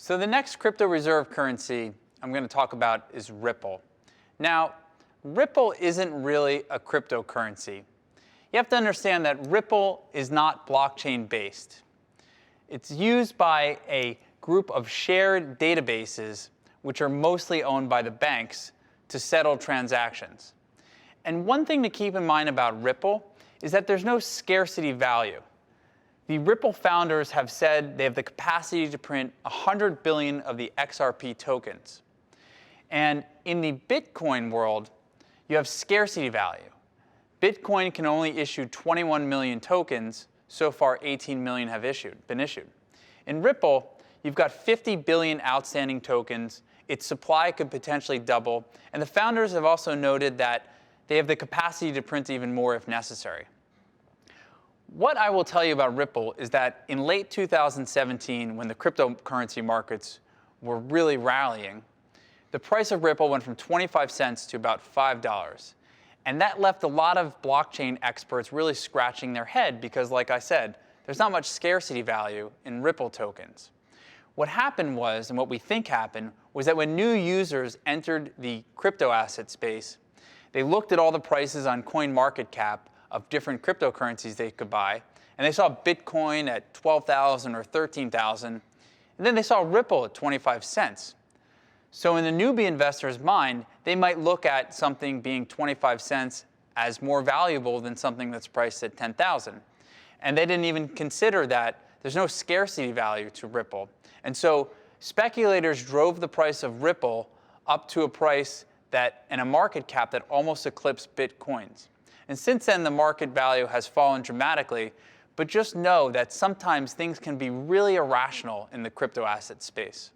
So the next crypto reserve currency I'm going to talk about is Ripple. Now, Ripple isn't really a cryptocurrency. You have to understand that Ripple is not blockchain based. It's used by a group of shared databases which are mostly owned by the banks to settle transactions. And one thing to keep in mind about Ripple is that there's no scarcity value. The Ripple founders have said they have the capacity to print 100 billion of the XRP tokens. And in the Bitcoin world, you have scarcity value. Bitcoin can only issue 21 million tokens. So far, 18 million have been issued. In Ripple, you've got 50 billion outstanding tokens. Its supply could potentially double. And the founders have also noted that they have the capacity to print even more if necessary. What I will tell you about Ripple is that in late 2017, when the cryptocurrency markets were really rallying, the price of Ripple went from 25 cents to about $5. And that left a lot of blockchain experts really scratching their head because, like I said, there's not much scarcity value in Ripple tokens. What happened was, and what we think happened, was that when new users entered the crypto asset space, they looked at all the prices on CoinMarketCap of different cryptocurrencies they could buy, and they saw Bitcoin at 12,000 or 13,000, and then they saw Ripple at 25 cents. So in the newbie investor's mind, they might look at something being 25 cents as more valuable than something that's priced at 10,000. And they didn't even consider that there's no scarcity value to Ripple. And so speculators drove the price of Ripple up to a price that, and a market cap that almost eclipsed Bitcoin's. And since then, the market value has fallen dramatically, but just know that sometimes things can be really irrational in the crypto asset space.